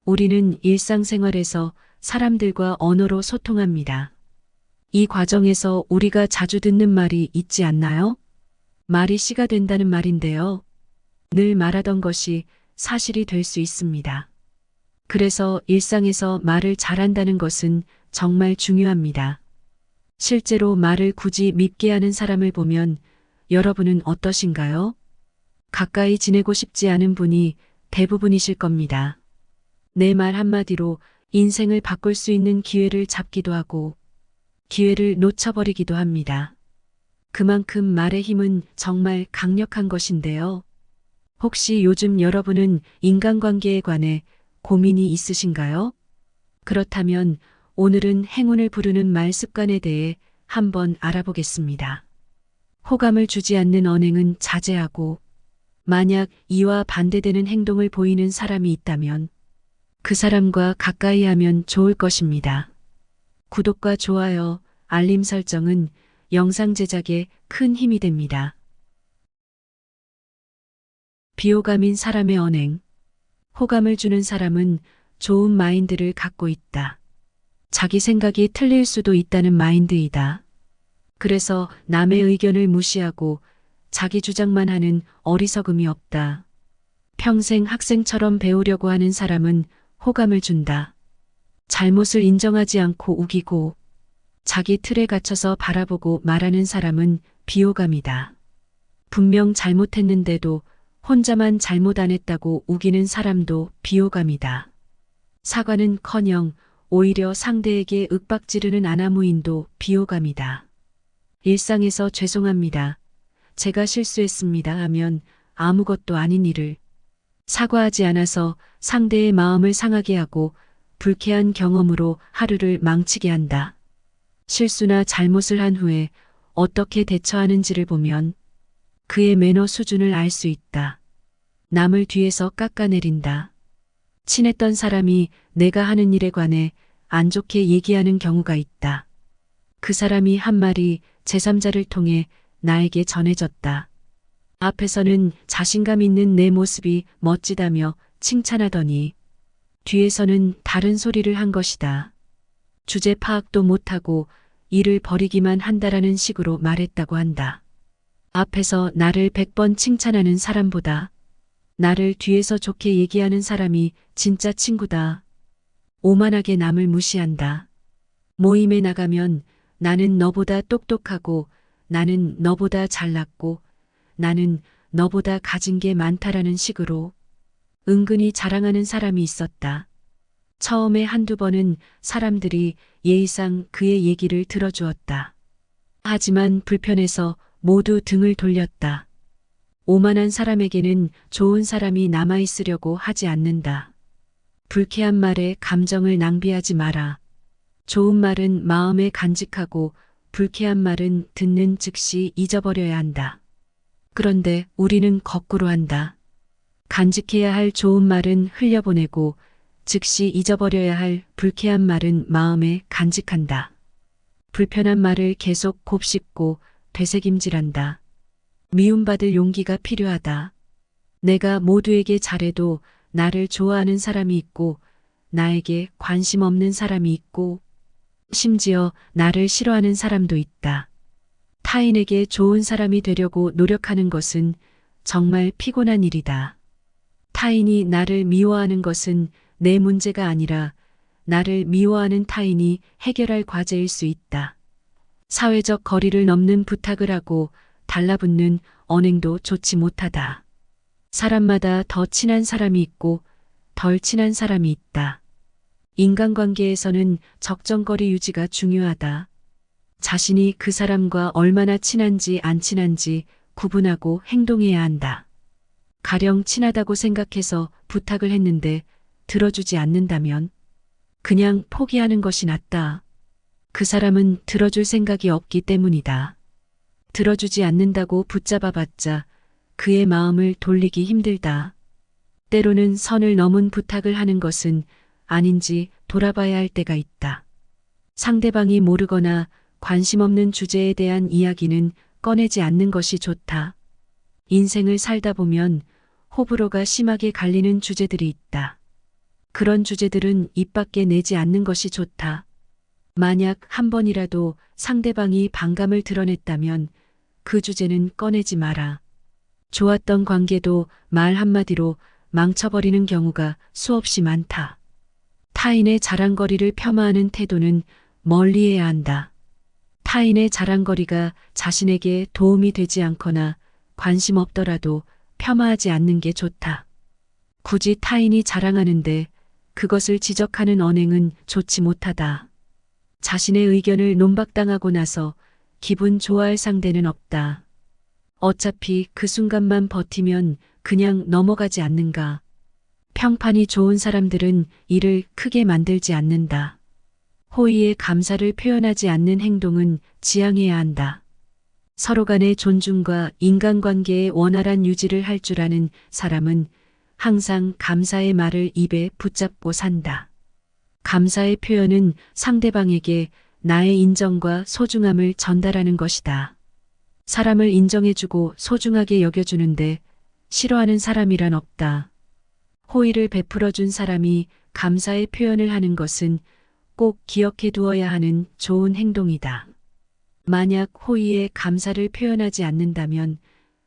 우리는 일상생활에서 사람들과 언어로 소통합니다. 이 과정에서 우리가 자주 듣는 말이 있지 않나요? 말이 씨가 된다는 말인데요. 늘 말하던 것이 사실이 될 수 있습니다. 그래서 일상에서 말을 잘한다는 것은 정말 중요합니다. 실제로 말을 굳이 밉게 하는 사람을 보면 여러분은 어떠신가요? 가까이 지내고 싶지 않은 분이 대부분이실 겁니다. 내 말 한마디로 인생을 바꿀 수 있는 기회를 잡기도 하고 기회를 놓쳐버리기도 합니다. 그만큼 말의 힘은 정말 강력한 것인데요. 혹시 요즘 여러분은 인간관계에 관해 고민이 있으신가요? 그렇다면 오늘은 행운을 부르는 말 습관에 대해 한번 알아보겠습니다. 호감을 주지 않는 언행은 자제하고 만약 이와 반대되는 행동을 보이는 사람이 있다면 그 사람과 가까이 하면 좋을 것입니다. 구독과 좋아요, 알림 설정은 영상 제작에 큰 힘이 됩니다. 비호감인 사람의 언행. 호감을 주는 사람은 좋은 마인드를 갖고 있다. 자기 생각이 틀릴 수도 있다는 마인드이다. 그래서 남의 의견을 무시하고 자기 주장만 하는 어리석음이 없다. 평생 학생처럼 배우려고 하는 사람은 호감을 준다. 잘못을 인정하지 않고 우기고 자기 틀에 갇혀서 바라보고 말하는 사람은 비호감이다. 분명 잘못했는데도 혼자만 잘못 안 했다고 우기는 사람도 비호감이다. 사과는커녕 오히려 상대에게 윽박지르는 아나무인도 비호감이다. 일상에서 죄송합니다. 제가 실수했습니다 하면 아무것도 아닌 일을 사과하지 않아서 상대의 마음을 상하게 하고 불쾌한 경험으로 하루를 망치게 한다. 실수나 잘못을 한 후에 어떻게 대처하는지를 보면 그의 매너 수준을 알 수 있다. 남을 뒤에서 깎아내린다. 친했던 사람이 내가 하는 일에 관해 안 좋게 얘기하는 경우가 있다. 그 사람이 한 말이 제3자를 통해 나에게 전해졌다. 앞에서는 자신감 있는 내 모습이 멋지다며 칭찬하더니 뒤에서는 다른 소리를 한 것이다. 주제 파악도 못하고 일을 벌이기만 한다라는 식으로 말했다고 한다. 앞에서 나를 100번 칭찬하는 사람보다 나를 뒤에서 좋게 얘기하는 사람이 진짜 친구다. 오만하게 남을 무시한다. 모임에 나가면 나는 너보다 똑똑하고 나는 너보다 잘났고 나는 너보다 가진 게 많다라는 식으로 은근히 자랑하는 사람이 있었다. 처음에 한두 번은 사람들이 예의상 그의 얘기를 들어주었다. 하지만 불편해서 모두 등을 돌렸다. 오만한 사람에게는 좋은 사람이 남아있으려고 하지 않는다. 불쾌한 말에 감정을 낭비하지 마라. 좋은 말은 마음에 간직하고 불쾌한 말은 듣는 즉시 잊어버려야 한다. 그런데 우리는 거꾸로 한다. 간직해야 할 좋은 말은 흘려보내고 즉시 잊어버려야 할 불쾌한 말은 마음에 간직한다. 불편한 말을 계속 곱씹고 되새김질한다. 미움받을 용기가 필요하다. 내가 모두에게 잘해도 나를 좋아하는 사람이 있고 나에게 관심 없는 사람이 있고 심지어 나를 싫어하는 사람도 있다. 타인에게 좋은 사람이 되려고 노력하는 것은 정말 피곤한 일이다. 타인이 나를 미워하는 것은 내 문제가 아니라 나를 미워하는 타인이 해결할 과제일 수 있다. 사회적 거리를 넘는 부탁을 하고 달라붙는 언행도 좋지 못하다. 사람마다 더 친한 사람이 있고 덜 친한 사람이 있다. 인간관계에서는 적정거리 유지가 중요하다. 자신이 그 사람과 얼마나 친한지 안 친한지 구분하고 행동해야 한다. 가령 친하다고 생각해서 부탁을 했는데 들어주지 않는다면 그냥 포기하는 것이 낫다. 그 사람은 들어줄 생각이 없기 때문이다. 들어주지 않는다고 붙잡아봤자 그의 마음을 돌리기 힘들다. 때로는 선을 넘은 부탁을 하는 것은 아닌지 돌아봐야 할 때가 있다. 상대방이 모르거나 관심 없는 주제에 대한 이야기는 꺼내지 않는 것이 좋다. 인생을 살다 보면 호불호가 심하게 갈리는 주제들이 있다. 그런 주제들은 입 밖에 내지 않는 것이 좋다. 만약 한 번이라도 상대방이 반감을 드러냈다면 그 주제는 꺼내지 마라. 좋았던 관계도 말 한마디로 망쳐버리는 경우가 수없이 많다. 타인의 자랑거리를 폄하하는 태도는 멀리해야 한다. 타인의 자랑거리가 자신에게 도움이 되지 않거나 관심 없더라도 폄하하지 않는 게 좋다. 굳이 타인이 자랑하는데 그것을 지적하는 언행은 좋지 못하다. 자신의 의견을 논박당하고 나서 기분 좋아할 상대는 없다. 어차피 그 순간만 버티면 그냥 넘어가지 않는가. 평판이 좋은 사람들은 일을 크게 만들지 않는다. 호의에 감사를 표현하지 않는 행동은 지양해야 한다. 서로 간의 존중과 인간관계의 원활한 유지를 할 줄 아는 사람은 항상 감사의 말을 입에 붙잡고 산다. 감사의 표현은 상대방에게 나의 인정과 소중함을 전달하는 것이다. 사람을 인정해주고 소중하게 여겨주는데 싫어하는 사람이란 없다. 호의를 베풀어준 사람이 감사의 표현을 하는 것은 꼭 기억해 두어야 하는 좋은 행동이다. 만약 호의에 감사를 표현하지 않는다면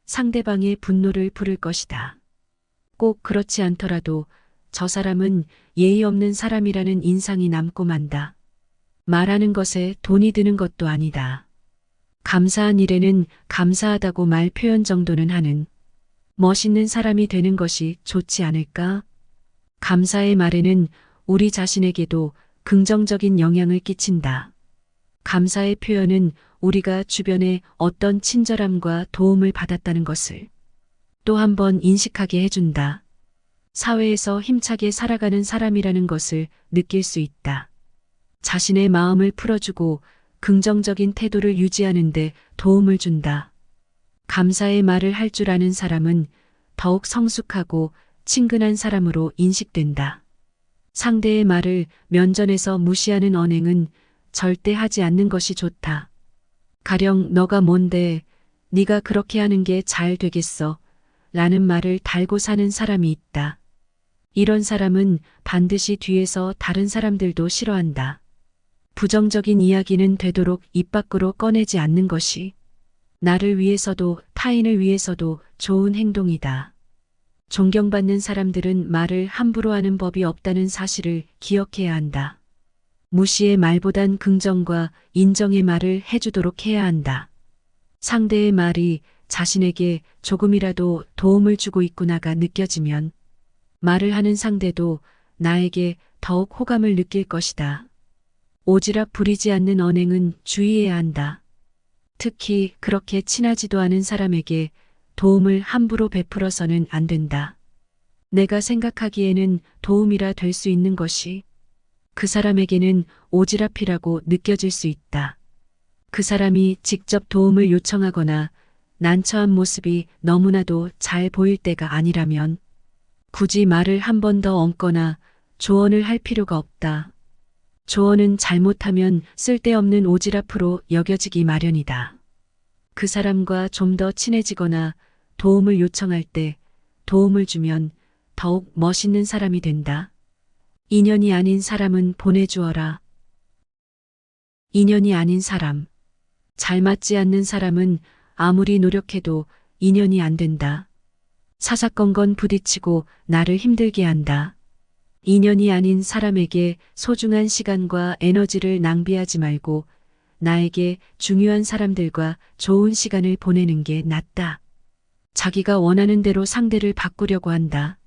상대방의 분노를 부를 것이다. 꼭 그렇지 않더라도 저 사람은 예의 없는 사람이라는 인상이 남고 만다. 말하는 것에 돈이 드는 것도 아니다. 감사한 일에는 감사하다고 말 표현 정도는 하는 멋있는 사람이 되는 것이 좋지 않을까? 감사의 말에는 우리 자신에게도 긍정적인 영향을 끼친다. 감사의 표현은 우리가 주변에 어떤 친절함과 도움을 받았다는 것을 또 한 번 인식하게 해준다. 사회에서 힘차게 살아가는 사람이라는 것을 느낄 수 있다. 자신의 마음을 풀어주고 긍정적인 태도를 유지하는 데 도움을 준다. 감사의 말을 할 줄 아는 사람은 더욱 성숙하고 친근한 사람으로 인식된다. 상대의 말을 면전에서 무시하는 언행은 절대 하지 않는 것이 좋다. 가령 너가 뭔데 네가 그렇게 하는 게 잘 되겠어 라는 말을 달고 사는 사람이 있다. 이런 사람은 반드시 뒤에서 다른 사람들도 싫어한다. 부정적인 이야기는 되도록 입 밖으로 꺼내지 않는 것이 나를 위해서도 타인을 위해서도 좋은 행동이다. 존경받는 사람들은 말을 함부로 하는 법이 없다는 사실을 기억해야 한다. 무시의 말보단 긍정과 인정의 말을 해주도록 해야 한다. 상대의 말이 자신에게 조금이라도 도움을 주고 있구나가 느껴지면 말을 하는 상대도 나에게 더욱 호감을 느낄 것이다. 오지랖 부리지 않는 언행은 주의해야 한다. 특히 그렇게 친하지도 않은 사람에게 도움을 함부로 베풀어서는 안 된다. 내가 생각하기에는 도움이라 될 수 있는 것이 그 사람에게는 오지랖이라고 느껴질 수 있다. 그 사람이 직접 도움을 요청하거나 난처한 모습이 너무나도 잘 보일 때가 아니라면 굳이 말을 한 번 더 얹거나 조언을 할 필요가 없다. 조언은 잘못하면 쓸데없는 오지랖으로 여겨지기 마련이다. 그 사람과 좀 더 친해지거나 도움을 요청할 때 도움을 주면 더욱 멋있는 사람이 된다. 인연이 아닌 사람은 보내주어라. 인연이 아닌 사람. 잘 맞지 않는 사람은 아무리 노력해도 인연이 안 된다. 사사건건 부딪히고 나를 힘들게 한다. 인연이 아닌 사람에게 소중한 시간과 에너지를 낭비하지 말고 나에게 중요한 사람들과 좋은 시간을 보내는 게 낫다. 자기가 원하는 대로 상대를 바꾸려고 한다.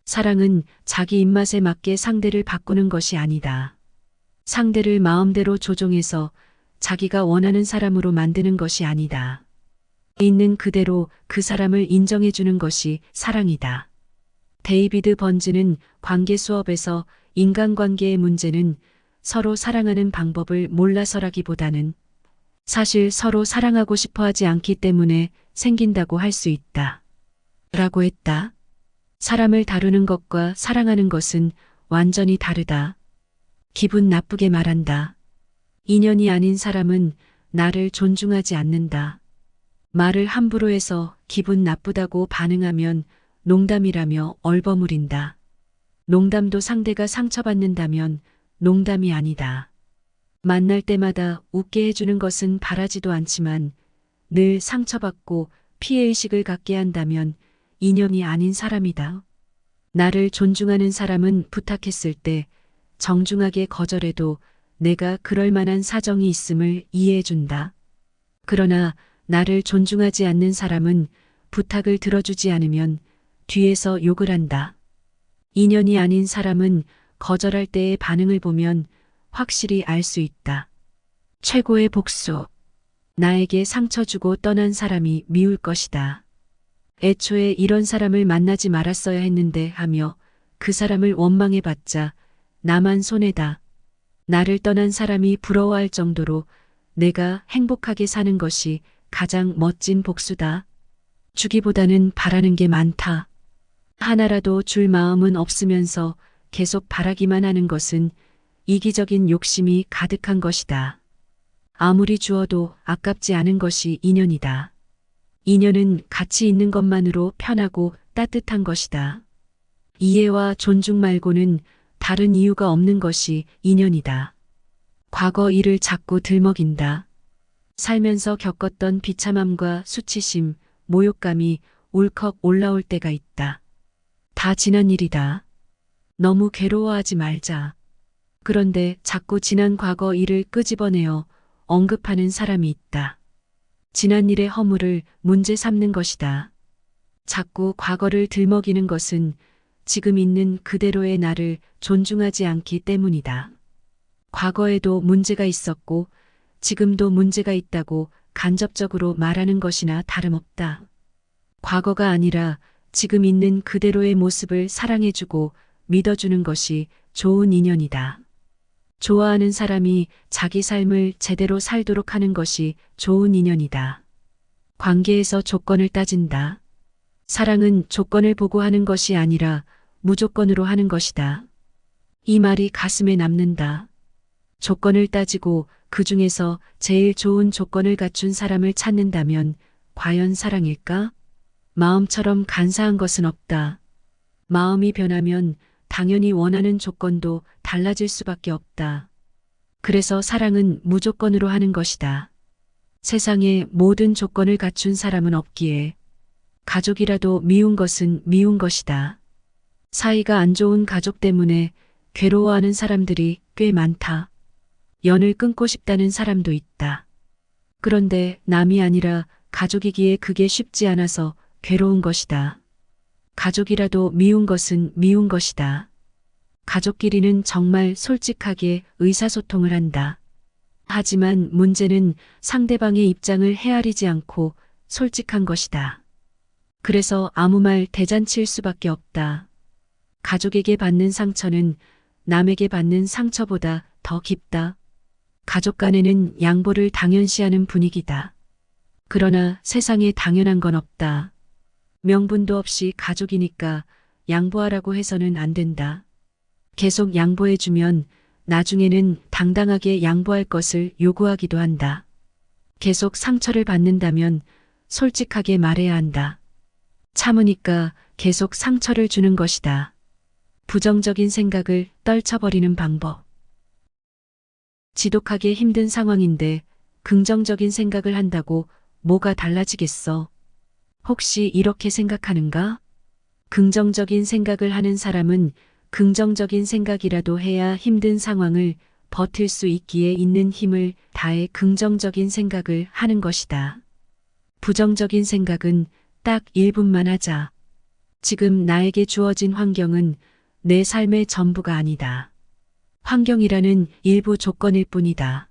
사랑은 자기 입맛에 맞게 상대를 바꾸는 것이 아니다. 상대를 마음대로 조종해서 자기가 원하는 사람으로 만드는 것이 아니다. 있는 그대로 그 사람을 인정해주는 것이 사랑이다. 데이비드 번즈는 관계 수업에서 인간관계의 문제는 서로 사랑하는 방법을 몰라서라기보다는 사실 서로 사랑하고 싶어 하지 않기 때문에 생긴다고 할 수 있다. 라고 했다. 사람을 다루는 것과 사랑하는 것은 완전히 다르다. 기분 나쁘게 말한다. 인연이 아닌 사람은 나를 존중하지 않는다. 말을 함부로 해서 기분 나쁘다고 반응하면 농담이라며 얼버무린다. 농담도 상대가 상처받는다면 농담이 아니다. 만날 때마다 웃게 해주는 것은 바라지도 않지만 늘 상처받고 피해의식을 갖게 한다면 인연이 아닌 사람이다. 나를 존중하는 사람은 부탁했을 때 정중하게 거절해도 내가 그럴 만한 사정이 있음을 이해해준다. 그러나 나를 존중하지 않는 사람은 부탁을 들어주지 않으면 뒤에서 욕을 한다. 인연이 아닌 사람은 거절할 때의 반응을 보면 확실히 알 수 있다. 최고의 복수. 나에게 상처 주고 떠난 사람이 미울 것이다. 애초에 이런 사람을 만나지 말았어야 했는데 하며 그 사람을 원망해봤자 나만 손해다. 나를 떠난 사람이 부러워할 정도로 내가 행복하게 사는 것이 가장 멋진 복수다. 주기보다는 바라는 게 많다. 하나라도 줄 마음은 없으면서 계속 바라기만 하는 것은 이기적인 욕심이 가득한 것이다. 아무리 주어도 아깝지 않은 것이 인연이다. 인연은 가치 있는 것만으로 편하고 따뜻한 것이다. 이해와 존중 말고는 다른 이유가 없는 것이 인연이다. 과거 일을 자꾸 들먹인다. 살면서 겪었던 비참함과 수치심, 모욕감이 울컥 올라올 때가 있다. 다 지난 일이다. 너무 괴로워하지 말자. 그런데 자꾸 지난 과거 일을 끄집어내어 언급하는 사람이 있다. 지난 일의 허물을 문제 삼는 것이다. 자꾸 과거를 들먹이는 것은 지금 있는 그대로의 나를 존중하지 않기 때문이다. 과거에도 문제가 있었고 지금도 문제가 있다고 간접적으로 말하는 것이나 다름없다. 과거가 아니라 지금 있는 그대로의 모습을 사랑해주고 믿어주는 것이 좋은 인연이다. 좋아하는 사람이 자기 삶을 제대로 살도록 하는 것이 좋은 인연이다. 관계에서 조건을 따진다. 사랑은 조건을 보고 하는 것이 아니라 무조건으로 하는 것이다. 이 말이 가슴에 남는다. 조건을 따지고 그 중에서 제일 좋은 조건을 갖춘 사람을 찾는다면 과연 사랑일까? 마음처럼 간사한 것은 없다. 마음이 변하면 당연히 원하는 조건도 달라질 수밖에 없다. 그래서 사랑은 무조건으로 하는 것이다. 세상에 모든 조건을 갖춘 사람은 없기에 가족이라도 미운 것은 미운 것이다. 사이가 안 좋은 가족 때문에 괴로워하는 사람들이 꽤 많다. 연을 끊고 싶다는 사람도 있다. 그런데 남이 아니라 가족이기에 그게 쉽지 않아서 괴로운 것이다. 가족이라도 미운 것은 미운 것이다. 가족끼리는 정말 솔직하게 의사소통을 한다. 하지만 문제는 상대방의 입장을 헤아리지 않고 솔직한 것이다. 그래서 아무 말 대잔치일 수밖에 없다. 가족에게 받는 상처는 남에게 받는 상처보다 더 깊다. 가족 간에는 양보를 당연시하는 분위기다. 그러나 세상에 당연한 건 없다. 명분도 없이 가족이니까 양보하라고 해서는 안 된다. 계속 양보해주면 나중에는 당당하게 양보할 것을 요구하기도 한다. 계속 상처를 받는다면 솔직하게 말해야 한다. 참으니까 계속 상처를 주는 것이다. 부정적인 생각을 떨쳐버리는 방법. 지독하게 힘든 상황인데 긍정적인 생각을 한다고 뭐가 달라지겠어? 혹시 이렇게 생각하는가? 긍정적인 생각을 하는 사람은 긍정적인 생각이라도 해야 힘든 상황을 버틸 수 있기에 있는 힘을 다해 긍정적인 생각을 하는 것이다. 부정적인 생각은 딱 1분만 하자. 지금 나에게 주어진 환경은 내 삶의 전부가 아니다. 환경이라는 일부 조건일 뿐이다.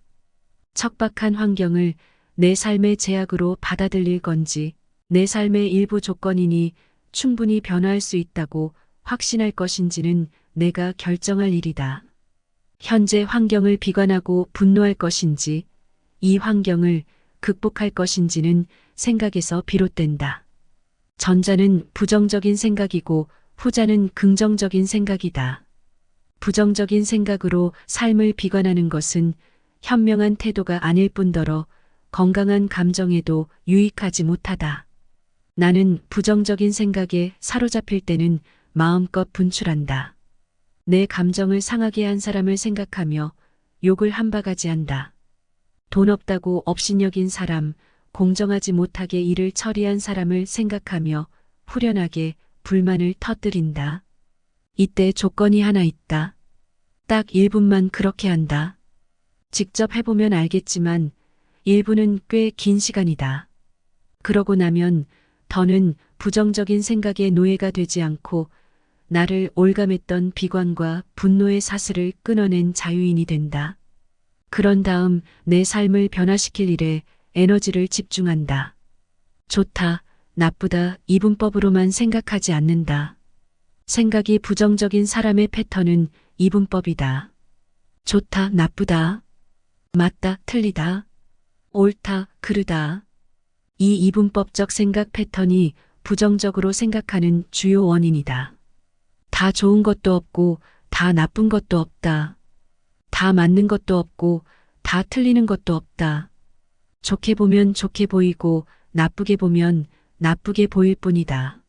척박한 환경을 내 삶의 제약으로 받아들일 건지, 내 삶의 일부 조건이니 충분히 변화할 수 있다고 확신할 것인지는 내가 결정할 일이다. 현재 환경을 비관하고 분노할 것인지, 이 환경을 극복할 것인지는 생각에서 비롯된다. 전자는 부정적인 생각이고 후자는 긍정적인 생각이다. 부정적인 생각으로 삶을 비관하는 것은 현명한 태도가 아닐 뿐더러 건강한 감정에도 유익하지 못하다. 나는 부정적인 생각에 사로잡힐 때는 마음껏 분출한다. 내 감정을 상하게 한 사람을 생각하며 욕을 한 바가지 한다. 돈 없다고 업신여긴 사람, 공정하지 못하게 일을 처리한 사람을 생각하며 후련하게 불만을 터뜨린다. 이때 조건이 하나 있다. 딱 1분만 그렇게 한다. 직접 해보면 알겠지만 1분은 꽤 긴 시간이다. 그러고 나면 더는 부정적인 생각의 노예가 되지 않고 나를 올감했던 비관과 분노의 사슬을 끊어낸 자유인이 된다. 그런 다음 내 삶을 변화시킬 일에 에너지를 집중한다. 좋다, 나쁘다 이분법으로만 생각하지 않는다. 생각이 부정적인 사람의 패턴은 이분법이다. 좋다, 나쁘다. 맞다, 틀리다. 옳다, 그르다. 이 이분법적 생각 패턴이 부정적으로 생각하는 주요 원인이다. 다 좋은 것도 없고 다 나쁜 것도 없다. 다 맞는 것도 없고 다 틀리는 것도 없다. 좋게 보면 좋게 보이고 나쁘게 보면 나쁘게 보일 뿐이다.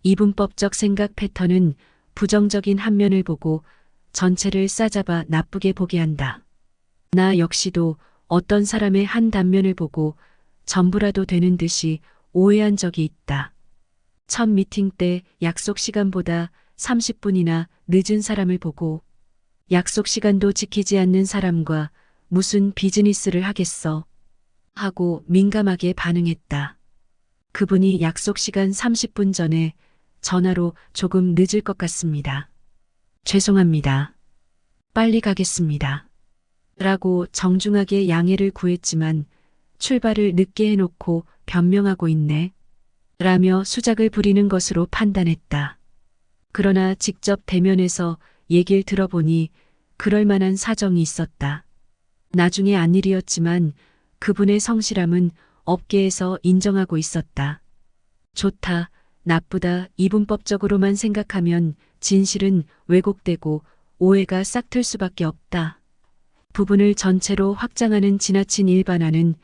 이분법적 생각 패턴은 부정적인 한 면을 보고 전체를 싸잡아 나쁘게 보게 한다. 나 역시도 어떤 사람의 한 단면을 보고 전부라도 되는 듯이 오해한 적이 있다. 첫 미팅 때 약속 시간보다 30분이나 늦은 사람을 보고 약속 시간도 지키지 않는 사람과 무슨 비즈니스를 하겠어 하고 민감하게 반응했다. 그분이 약속 시간 30분 전에 전화로 조금 늦을 것 같습니다. 죄송합니다. 빨리 가겠습니다. 라고 정중하게 양해를 구했지만 출발을 늦게 해놓고 변명하고 있네. 라며 수작을 부리는 것으로 판단했다. 그러나 직접 대면해서 얘기를 들어보니 그럴 만한 사정이 있었다. 나중에 안 일이었지만 그분의 성실함은 업계에서 인정하고 있었다. 좋다, 나쁘다 이분법적으로만 생각하면 진실은 왜곡되고 오해가 싹틀 수밖에 없다. 부분을 전체로 확장하는 지나친 일반화는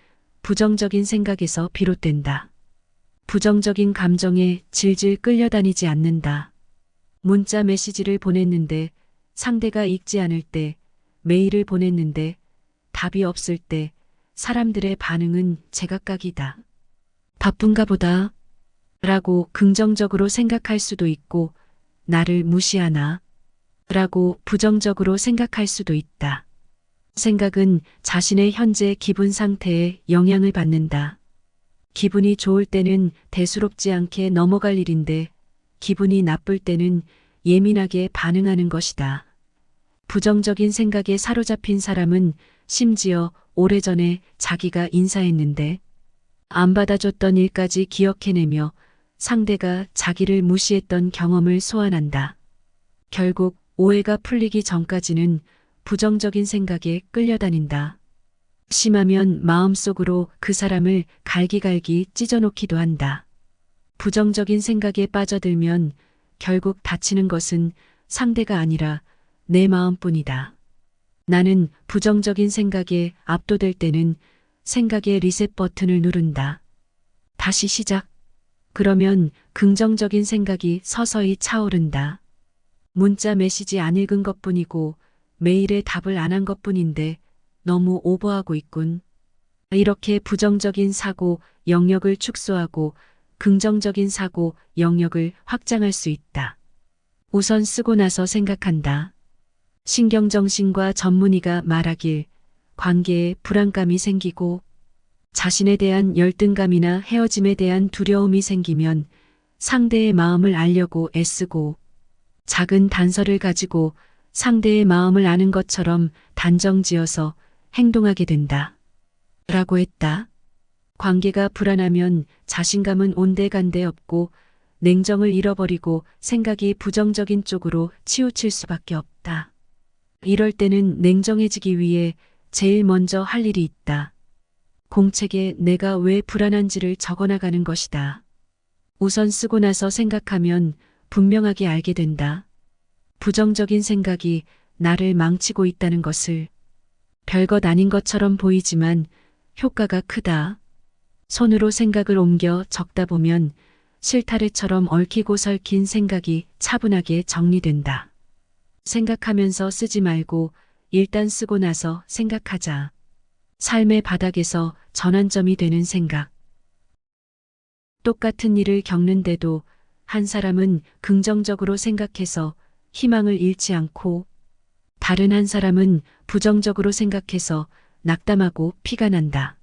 부정적인 생각에서 비롯된다. 부정적인 감정에 질질 끌려다니지 않는다. 문자 메시지를 보냈는데 상대가 읽지 않을 때, 메일을 보냈는데 답이 없을 때 사람들의 반응은 제각각이다. 바쁜가 보다 라고 긍정적으로 생각할 수도 있고 나를 무시하나 라고 부정적으로 생각할 수도 있다. 생각은 자신의 현재 기분 상태에 영향을 받는다. 기분이 좋을 때는 대수롭지 않게 넘어갈 일인데 기분이 나쁠 때는 예민하게 반응하는 것이다. 부정적인 생각에 사로잡힌 사람은 심지어 오래전에 자기가 인사했는데 안 받아줬던 일까지 기억해내며 상대가 자기를 무시했던 경험을 소환한다. 결국 오해가 풀리기 전까지는 부정적인 생각에 끌려다닌다. 심하면 마음속으로 그 사람을 갈기갈기 찢어놓기도 한다. 부정적인 생각에 빠져들면 결국 다치는 것은 상대가 아니라 내 마음뿐이다. 나는 부정적인 생각에 압도될 때는 생각의 리셋 버튼을 누른다. 다시 시작. 그러면 긍정적인 생각이 서서히 차오른다. 문자 메시지 안 읽은 것뿐이고 메일에 답을 안 한 것뿐인데 너무 오버하고 있군. 이렇게 부정적인 사고 영역을 축소하고 긍정적인 사고 영역을 확장할 수 있다. 우선 쓰고 나서 생각한다. 신경정신과 전문의가 말하길 관계에 불안감이 생기고 자신에 대한 열등감이나 헤어짐에 대한 두려움이 생기면 상대의 마음을 알려고 애쓰고 작은 단서를 가지고 상대의 마음을 아는 것처럼 단정지어서 행동하게 된다. 라고 했다. 관계가 불안하면 자신감은 온데간데 없고 냉정을 잃어버리고 생각이 부정적인 쪽으로 치우칠 수밖에 없다. 이럴 때는 냉정해지기 위해 제일 먼저 할 일이 있다. 공책에 내가 왜 불안한지를 적어나가는 것이다. 우선 쓰고 나서 생각하면 분명하게 알게 된다. 부정적인 생각이 나를 망치고 있다는 것을. 별것 아닌 것처럼 보이지만 효과가 크다. 손으로 생각을 옮겨 적다 보면 실타래처럼 얽히고 설킨 생각이 차분하게 정리된다. 생각하면서 쓰지 말고 일단 쓰고 나서 생각하자. 삶의 바닥에서 전환점이 되는 생각. 똑같은 일을 겪는데도 한 사람은 긍정적으로 생각해서 희망을 잃지 않고 다른 한 사람은 부정적으로 생각해서 낙담하고 피가 난다.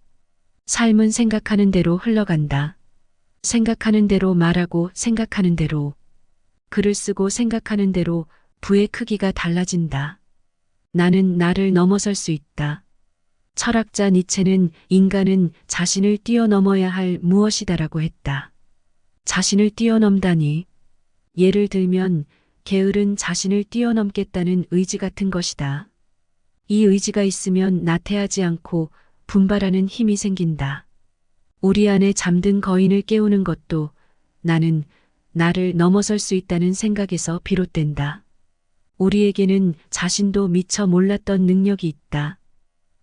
삶은 생각하는 대로 흘러간다. 생각하는 대로 말하고 생각하는 대로 글을 쓰고 생각하는 대로 부의 크기가 달라진다. 나는 나를 넘어설 수 있다. 철학자 니체는 인간은 자신을 뛰어넘어야 할 무엇이다라고 했다. 자신을 뛰어넘다니. 예를 들면 게으른 자신을 뛰어넘겠다는 의지 같은 것이다. 이 의지가 있으면 나태하지 않고 분발하는 힘이 생긴다. 우리 안에 잠든 거인을 깨우는 것도 나는 나를 넘어설 수 있다는 생각에서 비롯된다. 우리에게는 자신도 미처 몰랐던 능력이 있다.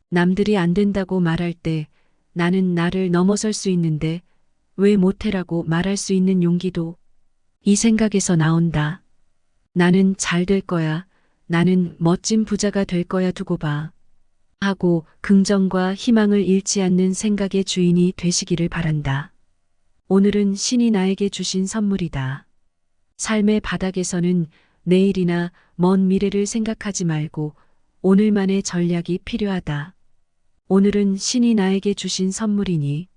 남들이 안 된다고 말할 때 나는 나를 넘어설 수 있는데 왜 못해라고 말할 수 있는 용기도 이 생각에서 나온다. 나는 잘 될 거야. 나는 멋진 부자가 될 거야 두고 봐. 하고 긍정과 희망을 잃지 않는 생각의 주인이 되시기를 바란다. 오늘은 신이 나에게 주신 선물이다. 삶의 바닥에서는 내일이나 먼 미래를 생각하지 말고 오늘만의 전략이 필요하다. 오늘은 신이 나에게 주신 선물이니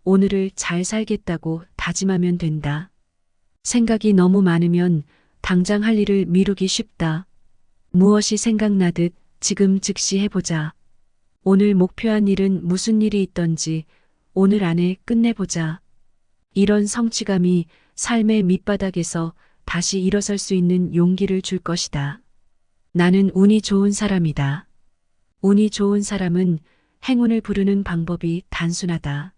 오늘을 잘 살겠다고 다짐하면 된다. 생각이 너무 많으면 당장 할 일을 미루기 쉽다. 무엇이 생각나듯 지금 즉시 해보자. 오늘 목표한 일은 무슨 일이 있던지 오늘 안에 끝내보자. 이런 성취감이 삶의 밑바닥에서 다시 일어설 수 있는 용기를 줄 것이다. 나는 운이 좋은 사람이다. 운이 좋은 사람은 행운을 부르는 방법이 단순하다.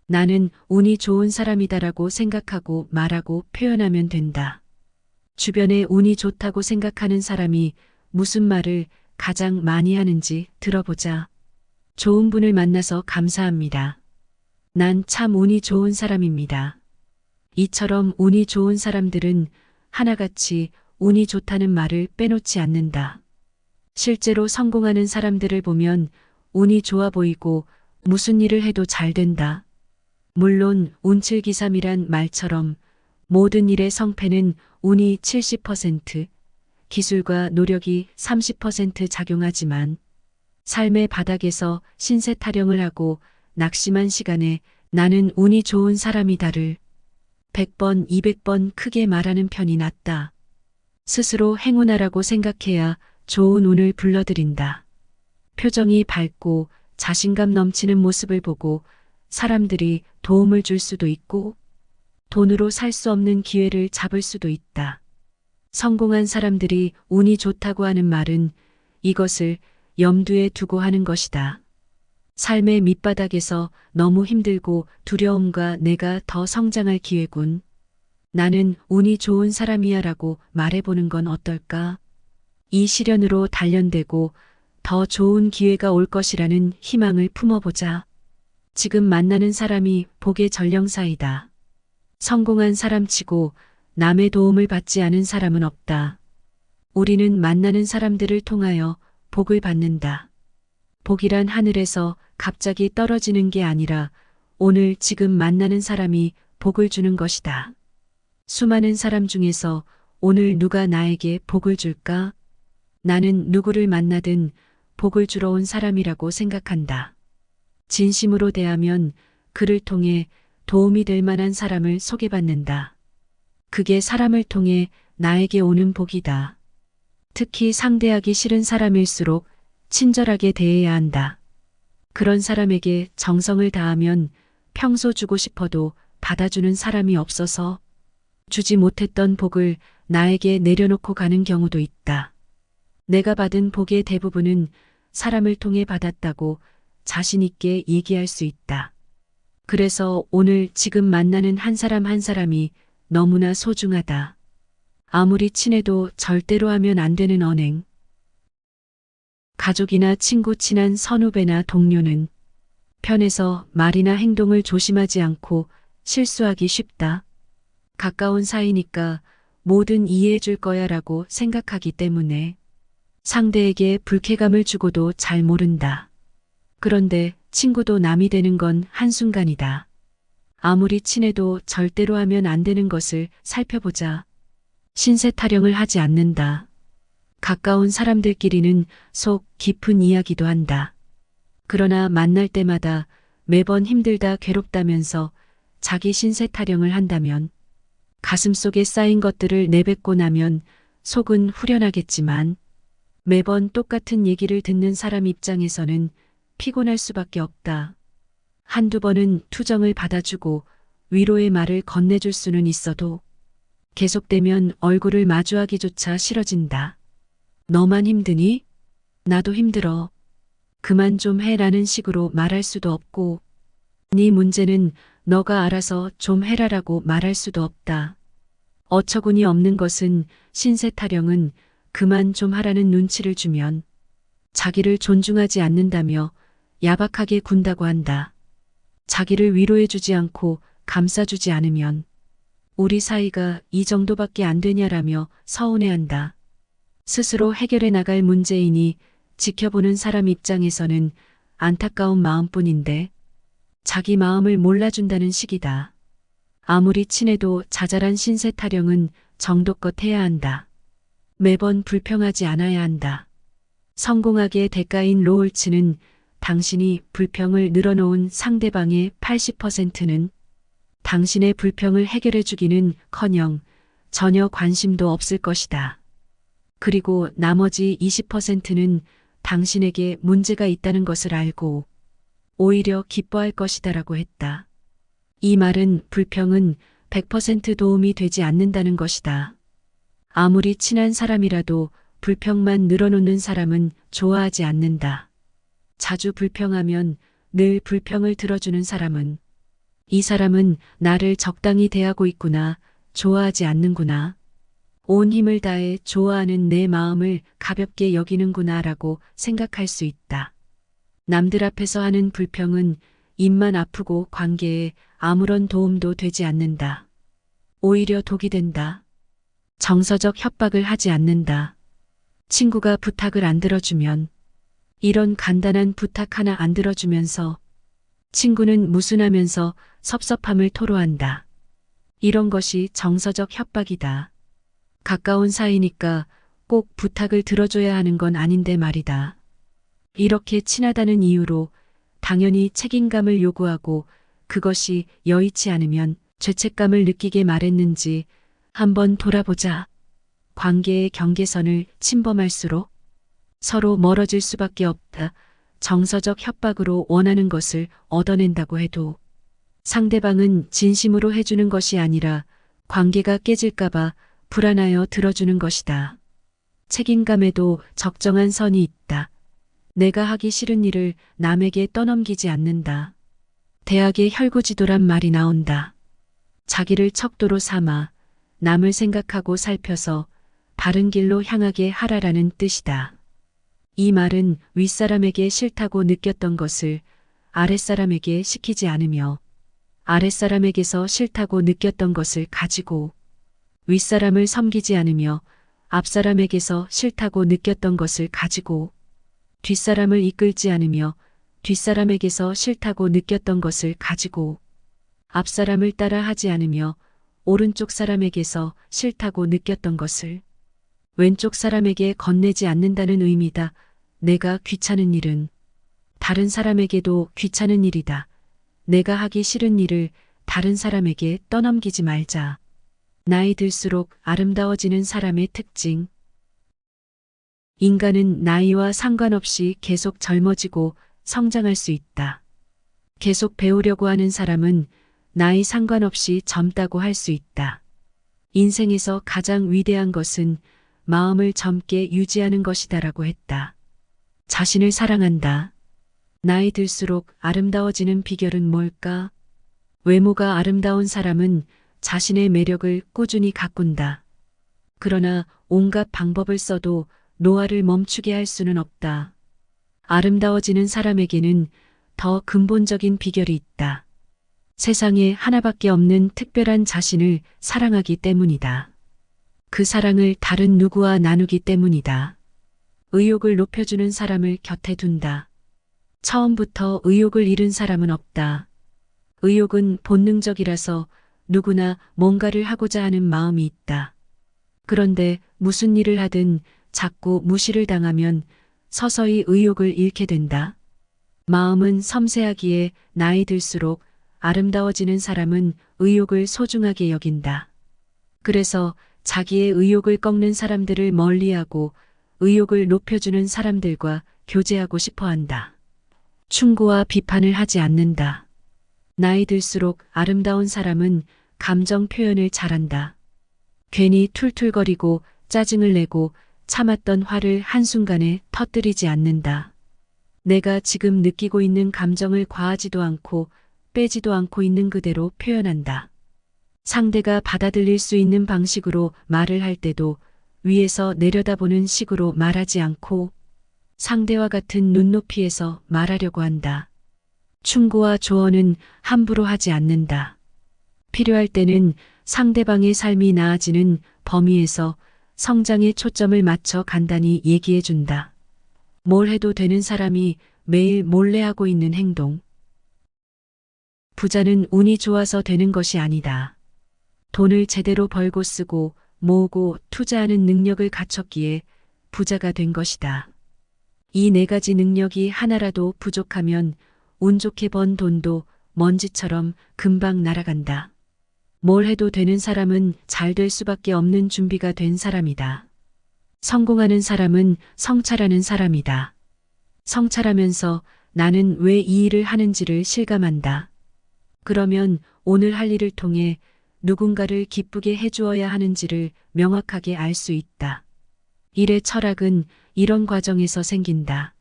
나는 운이 좋은 사람이다라고 생각하고 말하고 표현하면 된다. 주변에 운이 좋다고 생각하는 사람이 무슨 말을 가장 많이 하는지 들어보자. 좋은 분을 만나서 감사합니다. 난 참 운이 좋은 사람입니다. 이처럼 운이 좋은 사람들은 하나같이 운이 좋다는 말을 빼놓지 않는다. 실제로 성공하는 사람들을 보면 운이 좋아 보이고 무슨 일을 해도 잘 된다. 물론 운칠기삼이란 말처럼 모든 일의 성패는 운이 70%, 기술과 노력이 30% 작용하지만 삶의 바닥에서 신세 타령을 하고 낙심한 시간에 나는 운이 좋은 사람이다를 100번, 200번 크게 말하는 편이 낫다. 스스로 행운아라고 생각해야 좋은 운을 불러들인다. 표정이 밝고 자신감 넘치는 모습을 보고 사람들이 도움을 줄 수도 있고 돈으로 살 수 없는 기회를 잡을 수도 있다. 성공한 사람들이 운이 좋다고 하는 말은 이것을 염두에 두고 하는 것이다. 삶의 밑바닥에서 너무 힘들고 두려움과 내가 더 성장할 기회군. 나는 운이 좋은 사람이야 라고 말해보는 건 어떨까? 이 시련으로 단련되고 더 좋은 기회가 올 것이라는 희망을 품어보자. 지금 만나는 사람이 복의 전령사이다. 성공한 사람치고 남의 도움을 받지 않은 사람은 없다. 우리는 만나는 사람들을 통하여 복을 받는다. 복이란 하늘에서 갑자기 떨어지는 게 아니라 오늘 지금 만나는 사람이 복을 주는 것이다. 수많은 사람 중에서 오늘 누가 나에게 복을 줄까? 나는 누구를 만나든 복을 주러 온 사람이라고 생각한다. 진심으로 대하면 그를 통해 도움이 될 만한 사람을 소개받는다. 그게 사람을 통해 나에게 오는 복이다. 특히 상대하기 싫은 사람일수록 친절하게 대해야 한다. 그런 사람에게 정성을 다하면 평소 주고 싶어도 받아주는 사람이 없어서 주지 못했던 복을 나에게 내려놓고 가는 경우도 있다. 내가 받은 복의 대부분은 사람을 통해 받았다고 자신 있게 얘기할 수 있다. 그래서 오늘 지금 만나는 한 사람 한 사람이 너무나 소중하다. 아무리 친해도 절대로 하면 안 되는 언행. 가족이나 친구, 친한 선후배나 동료는 편해서 말이나 행동을 조심하지 않고 실수하기 쉽다. 가까운 사이니까 뭐든 이해해 줄 거야 라고 생각하기 때문에 상대에게 불쾌감을 주고도 잘 모른다. 그런데 친구도 남이 되는 건 한순간이다. 아무리 친해도 절대로 하면 안 되는 것을 살펴보자. 신세 타령을 하지 않는다. 가까운 사람들끼리는 속 깊은 이야기도 한다. 그러나 만날 때마다 매번 힘들다 괴롭다면서 자기 신세 타령을 한다면 가슴속에 쌓인 것들을 내뱉고 나면 속은 후련하겠지만 매번 똑같은 얘기를 듣는 사람 입장에서는 피곤할 수밖에 없다. 한두 번은 투정을 받아주고 위로의 말을 건네줄 수는 있어도 계속되면 얼굴을 마주하기조차 싫어진다. 너만 힘드니? 나도 힘들어. 그만 좀 해라는 식으로 말할 수도 없고 네 문제는 너가 알아서 좀 해라라고 말할 수도 없다. 어처구니 없는 것은 신세 타령은 그만 좀 하라는 눈치를 주면 자기를 존중하지 않는다며 야박하게 군다고 한다. 자기를 위로해주지 않고 감싸주지 않으면 우리 사이가 이 정도밖에 안 되냐라며 서운해한다. 스스로 해결해 나갈 문제이니 지켜보는 사람 입장에서는 안타까운 마음뿐인데 자기 마음을 몰라준다는 식이다. 아무리 친해도 자잘한 신세 타령은 정도껏 해야 한다. 매번 불평하지 않아야 한다. 성공하기의 대가인 로울츠는 당신이 불평을 늘어놓은 상대방의 80%는 당신의 불평을 해결해 주기는 커녕 전혀 관심도 없을 것이다. 그리고 나머지 20%는 당신에게 문제가 있다는 것을 알고 오히려 기뻐할 것이다라고 했다. 이 말은 불평은 100% 도움이 되지 않는다는 것이다. 아무리 친한 사람이라도 불평만 늘어놓는 사람은 좋아하지 않는다. 자주 불평하면 늘 불평을 들어주는 사람은 이 사람은 나를 적당히 대하고 있구나, 좋아하지 않는구나. 온 힘을 다해 좋아하는 내 마음을 가볍게 여기는구나 라고 생각할 수 있다. 남들 앞에서 하는 불평은 입만 아프고 관계에 아무런 도움도 되지 않는다. 오히려 독이 된다. 정서적 협박을 하지 않는다. 친구가 부탁을 안 들어주면 이런 간단한 부탁 하나 안 들어주면서 친구는 무순하면서 섭섭함을 토로한다. 이런 것이 정서적 협박이다. 가까운 사이니까 꼭 부탁을 들어줘야 하는 건 아닌데 말이다. 이렇게 친하다는 이유로 당연히 책임감을 요구하고 그것이 여의치 않으면 죄책감을 느끼게 말했는지 한번 돌아보자. 관계의 경계선을 침범할수록 서로 멀어질 수밖에 없다. 정서적 협박으로 원하는 것을 얻어낸다고 해도 상대방은 진심으로 해주는 것이 아니라 관계가 깨질까봐 불안하여 들어주는 것이다. 책임감에도 적정한 선이 있다. 내가 하기 싫은 일을 남에게 떠넘기지 않는다. 대학의 혈구지도란 말이 나온다. 자기를 척도로 삼아 남을 생각하고 살펴서 바른 길로 향하게 하라라는 뜻이다. 이 말은 윗사람에게 싫다고 느꼈던 것을 아랫사람에게 시키지 않으며 아랫사람에게서 싫다고 느꼈던 것을 가지고 윗사람을 섬기지 않으며 앞사람에게서 싫다고 느꼈던 것을 가지고 뒷사람을 이끌지 않으며 뒷사람에게서 싫다고 느꼈던 것을 가지고 앞사람을 따라 하지 않으며 오른쪽 사람에게서 싫다고 느꼈던 것을 왼쪽 사람에게 건네지 않는다는 의미다. 내가 귀찮은 일은 다른 사람에게도 귀찮은 일이다. 내가 하기 싫은 일을 다른 사람에게 떠넘기지 말자. 나이 들수록 아름다워지는 사람의 특징. 인간은 나이와 상관없이 계속 젊어지고 성장할 수 있다. 계속 배우려고 하는 사람은 나이 상관없이 젊다고 할 수 있다. 인생에서 가장 위대한 것은 마음을 젊게 유지하는 것이다라고 했다. 자신을 사랑한다. 나이 들수록 아름다워지는 비결은 뭘까? 외모가 아름다운 사람은 자신의 매력을 꾸준히 가꾼다. 그러나 온갖 방법을 써도 노화를 멈추게 할 수는 없다. 아름다워지는 사람에게는 더 근본적인 비결이 있다. 세상에 하나밖에 없는 특별한 자신을 사랑하기 때문이다. 그 사랑을 다른 누구와 나누기 때문이다. 의욕을 높여주는 사람을 곁에 둔다. 처음부터 의욕을 잃은 사람은 없다. 의욕은 본능적이라서 누구나 뭔가를 하고자 하는 마음이 있다. 그런데 무슨 일을 하든 자꾸 무시를 당하면 서서히 의욕을 잃게 된다. 마음은 섬세하기에 나이 들수록 아름다워지는 사람은 의욕을 소중하게 여긴다. 그래서 자기의 의욕을 꺾는 사람들을 멀리하고 의욕을 높여주는 사람들과 교제하고 싶어 한다. 충고와 비판을 하지 않는다. 나이 들수록 아름다운 사람은 감정 표현을 잘한다. 괜히 툴툴거리고 짜증을 내고 참았던 화를 한순간에 터뜨리지 않는다. 내가 지금 느끼고 있는 감정을 과하지도 않고 빼지도 않고 있는 그대로 표현한다. 상대가 받아들일 수 있는 방식으로 말을 할 때도 위에서 내려다보는 식으로 말하지 않고 상대와 같은 눈높이에서 말하려고 한다. 충고와 조언은 함부로 하지 않는다. 필요할 때는 상대방의 삶이 나아지는 범위에서 성장에 초점을 맞춰 간단히 얘기해 준다. 뭘 해도 되는 사람이 매일 몰래 하고 있는 행동. 부자는 운이 좋아서 되는 것이 아니다. 돈을 제대로 벌고 쓰고 모으고 투자하는 능력을 갖췄기에 부자가 된 것이다. 이 네 가지 능력이 하나라도 부족하면 운 좋게 번 돈도 먼지처럼 금방 날아간다. 뭘 해도 되는 사람은 잘 될 수밖에 없는 준비가 된 사람이다. 성공하는 사람은 성찰하는 사람이다. 성찰하면서 나는 왜 이 일을 하는지를 실감한다. 그러면 오늘 할 일을 통해 누군가를 기쁘게 해주어야 하는지를 명확하게 알 수 있다. 일의 철학은 이런 과정에서 생긴다.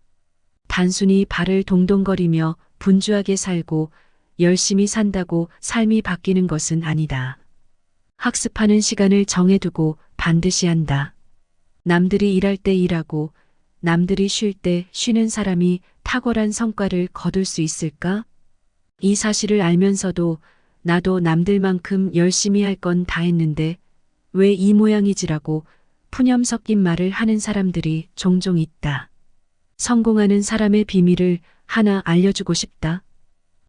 단순히 발을 동동거리며 분주하게 살고 열심히 산다고 삶이 바뀌는 것은 아니다. 학습하는 시간을 정해두고 반드시 한다. 남들이 일할 때 일하고 남들이 쉴 때 쉬는 사람이 탁월한 성과를 거둘 수 있을까? 이 사실을 알면서도 나도 남들만큼 열심히 할 건 다 했는데 왜 이 모양이지라고 푸념 섞인 말을 하는 사람들이 종종 있다. 성공하는 사람의 비밀을 하나 알려주고 싶다.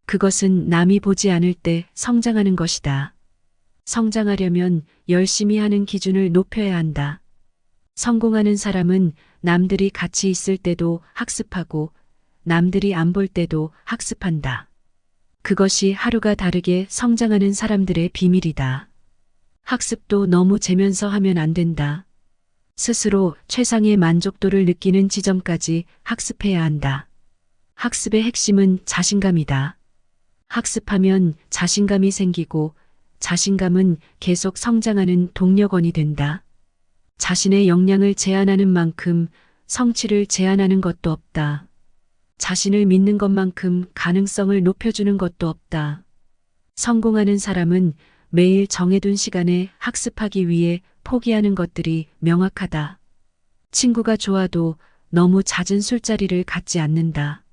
그것은 남이 보지 않을 때 성장하는 것이다. 성장하려면 열심히 하는 기준을 높여야 한다. 성공하는 사람은 남들이 같이 있을 때도 학습하고 남들이 안 볼 때도 학습한다. 그것이 하루가 다르게 성장하는 사람들의 비밀이다. 학습도 너무 재면서 하면 안 된다. 스스로 최상의 만족도를 느끼는 지점까지 학습해야 한다. 학습의 핵심은 자신감이다. 학습하면 자신감이 생기고 자신감은 계속 성장하는 동력원이 된다. 자신의 역량을 제한하는 만큼 성취를 제한하는 것도 없다. 자신을 믿는 것만큼 가능성을 높여주는 것도 없다. 성공하는 사람은 매일 정해둔 시간에 학습하기 위해 포기하는 것들이 명확하다. 친구가 좋아도 너무 잦은 술자리를 갖지 않는다.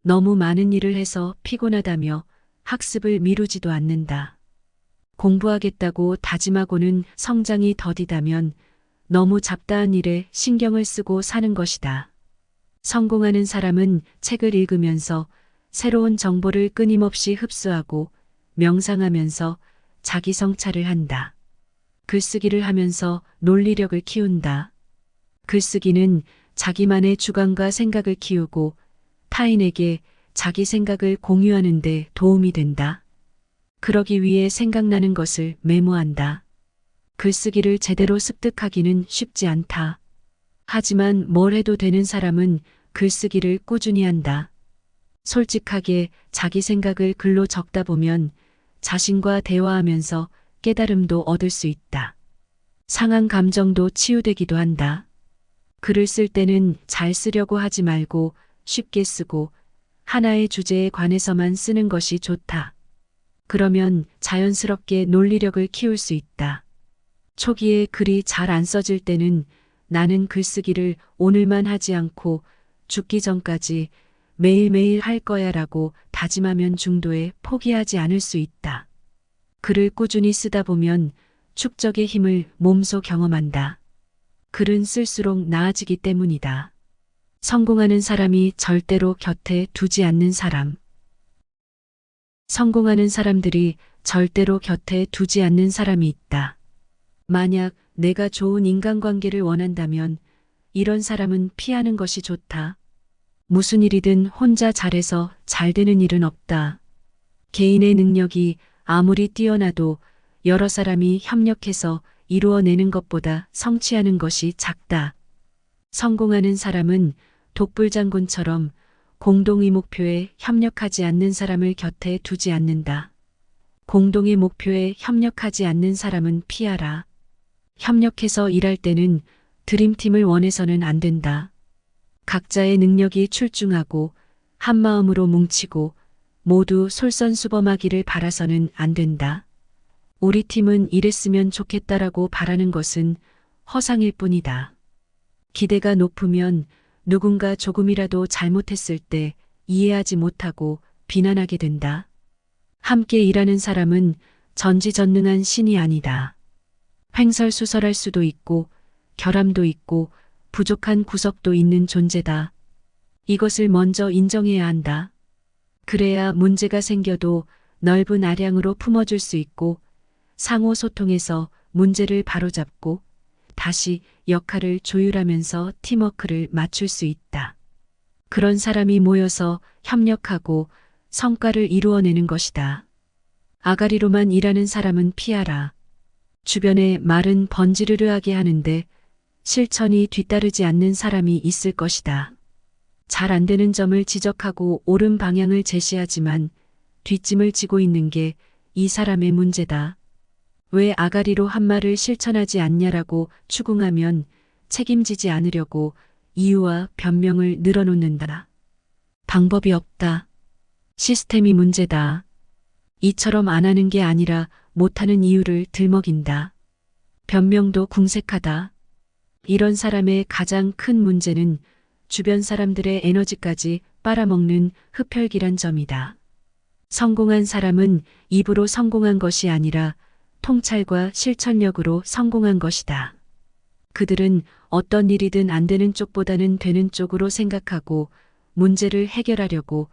너무 많은 일을 해서 피곤하다며 학습을 미루지도 않는다. 공부하겠다고 다짐하고는 성장이 더디다면 너무 잡다한 일에 신경을 쓰고 사는 것이다. 성공하는 사람은 책을 읽으면서 새로운 정보를 끊임없이 흡수하고 명상하면서 자기 성찰을 한다. 글쓰기를 하면서 논리력을 키운다. 글쓰기는 자기만의 주관과 생각을 키우고 타인에게 자기 생각을 공유하는 데 도움이 된다. 그러기 위해 생각나는 것을 메모한다. 글쓰기를 제대로 습득하기는 쉽지 않다. 하지만 뭘 해도 되는 사람은 글쓰기를 꾸준히 한다. 솔직하게 자기 생각을 글로 적다 보면 자신과 대화하면서 깨달음도 얻을 수 있다. 상한 감정도 치유되기도 한다. 글을 쓸 때는 잘 쓰려고 하지 말고 쉽게 쓰고 하나의 주제에 관해서만 쓰는 것이 좋다. 그러면 자연스럽게 논리력을 키울 수 있다. 초기에 글이 잘 안 써질 때는 나는 글쓰기를 오늘만 하지 않고 죽기 전까지 매일매일 할 거야 라고 다짐하면 중도에 포기하지 않을 수 있다. 글을 꾸준히 쓰다 보면 축적의 힘을 몸소 경험한다. 글은 쓸수록 나아지기 때문이다. 성공하는 사람이 절대로 곁에 두지 않는 사람. 성공하는 사람들이 절대로 곁에 두지 않는 사람이 있다. 만약 내가 좋은 인간관계를 원한다면 이런 사람은 피하는 것이 좋다. 무슨 일이든 혼자 잘해서 잘 되는 일은 없다. 개인의 능력이 아무리 뛰어나도 여러 사람이 협력해서 이루어내는 것보다 성취하는 것이 작다. 성공하는 사람은 독불장군처럼 공동의 목표에 협력하지 않는 사람을 곁에 두지 않는다. 공동의 목표에 협력하지 않는 사람은 피하라. 협력해서 일할 때는 드림팀을 원해서는 안 된다. 각자의 능력이 출중하고 한마음으로 뭉치고 모두 솔선수범하기를 바라서는 안 된다. 우리 팀은 이랬으면 좋겠다라고 바라는 것은 허상일 뿐이다. 기대가 높으면 누군가 조금이라도 잘못했을 때 이해하지 못하고 비난하게 된다. 함께 일하는 사람은 전지전능한 신이 아니다. 횡설수설할 수도 있고 결함도 있고 부족한 구석도 있는 존재다. 이것을 먼저 인정해야 한다. 그래야 문제가 생겨도 넓은 아량으로 품어줄 수 있고 상호 소통해서 문제를 바로잡고 다시 역할을 조율하면서 팀워크를 맞출 수 있다. 그런 사람이 모여서 협력하고 성과를 이루어내는 것이다. 아가리로만 일하는 사람은 피하라. 주변에 말은 번지르르하게 하는데 실천이 뒤따르지 않는 사람이 있을 것이다. 잘 안 되는 점을 지적하고 옳은 방향을 제시하지만 뒷짐을 지고 있는 게 이 사람의 문제다. 왜 아가리로 한 말을 실천하지 않냐라고 추궁하면 책임지지 않으려고 이유와 변명을 늘어놓는다. 방법이 없다. 시스템이 문제다. 이처럼 안 하는 게 아니라 못하는 이유를 들먹인다. 변명도 궁색하다. 이런 사람의 가장 큰 문제는 주변 사람들의 에너지까지 빨아먹는 흡혈귀란 점이다. 성공한 사람은 입으로 성공한 것이 아니라 통찰과 실천력으로 성공한 것이다. 그들은 어떤 일이든 안 되는 쪽보다는 되는 쪽으로 생각하고 문제를 해결하려고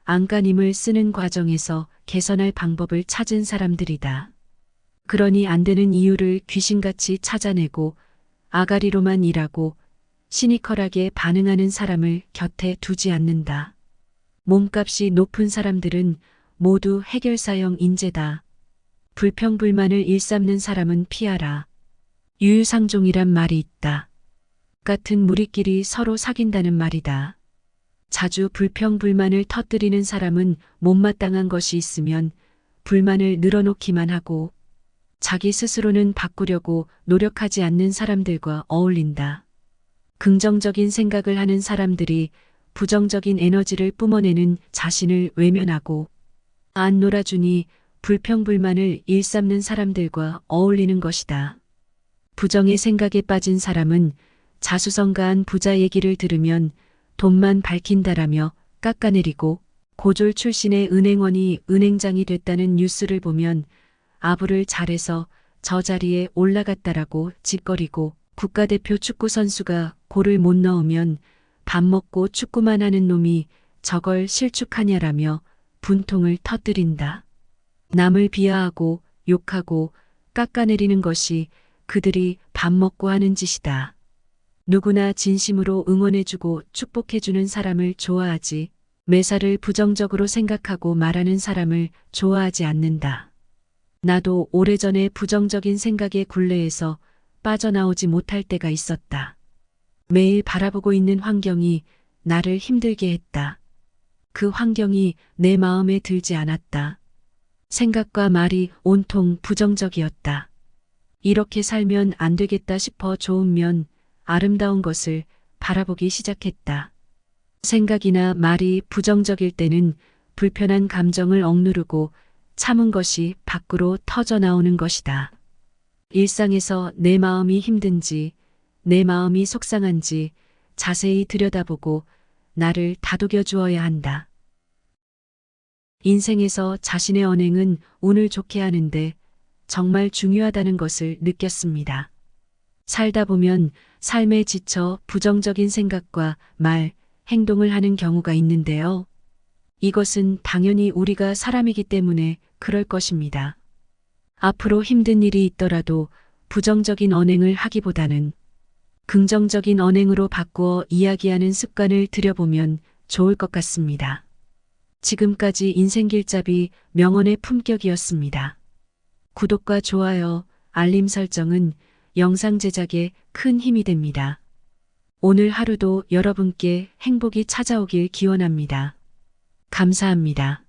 안간힘을 쓰는 과정에서 개선할 방법을 찾은 사람들이다. 그러니 안 되는 이유를 귀신같이 찾아내고 아가리로만 일하고 시니컬하게 반응하는 사람을 곁에 두지 않는다. 몸값이 높은 사람들은 모두 해결사형 인재다. 불평불만을 일삼는 사람은 피하라. 유유상종이란 말이 있다. 같은 무리끼리 서로 사귄다는 말이다. 자주 불평불만을 터뜨리는 사람은 못마땅한 것이 있으면 불만을 늘어놓기만 하고 자기 스스로는 바꾸려고 노력하지 않는 사람들과 어울린다. 긍정적인 생각을 하는 사람들이 부정적인 에너지를 뿜어내는 자신을 외면하고 안 놀아주니 불평불만을 일삼는 사람들과 어울리는 것이다. 부정의 생각에 빠진 사람은 자수성가한 부자 얘기를 들으면 돈만 밝힌다라며 깎아내리고 고졸 출신의 은행원이 은행장이 됐다는 뉴스를 보면 아부를 잘해서 저 자리에 올라갔다라고 짓거리고 국가대표 축구선수가 골을 못 넣으면 밥 먹고 축구만 하는 놈이 저걸 실축하냐라며 분통을 터뜨린다. 남을 비하하고 욕하고 깎아내리는 것이 그들이 밥 먹고 하는 짓이다. 누구나 진심으로 응원해주고 축복해주는 사람을 좋아하지 매사를 부정적으로 생각하고 말하는 사람을 좋아하지 않는다. 나도 오래전에 부정적인 생각의 굴레에서 빠져나오지 못할 때가 있었다. 매일 바라보고 있는 환경이 나를 힘들게 했다. 그 환경이 내 마음에 들지 않았다. 생각과 말이 온통 부정적이었다. 이렇게 살면 안 되겠다 싶어 좋은 면, 아름다운 것을 바라보기 시작했다. 생각이나 말이 부정적일 때는 불편한 감정을 억누르고 참은 것이 밖으로 터져 나오는 것이다. 일상에서 내 마음이 힘든지, 내 마음이 속상한지 자세히 들여다보고 나를 다독여 주어야 한다. 인생에서 자신의 언행은 운을 좋게 하는데 정말 중요하다는 것을 느꼈습니다. 살다 보면 삶에 지쳐 부정적인 생각과 말, 행동을 하는 경우가 있는데요. 이것은 당연히 우리가 사람이기 때문에 그럴 것입니다. 앞으로 힘든 일이 있더라도 부정적인 언행을 하기보다는 긍정적인 언행으로 바꾸어 이야기하는 습관을 들여보면 좋을 것 같습니다. 지금까지 인생길잡이 명언의 품격이었습니다. 구독과 좋아요, 알림 설정은 영상 제작에 큰 힘이 됩니다. 오늘 하루도 여러분께 행복이 찾아오길 기원합니다. 감사합니다.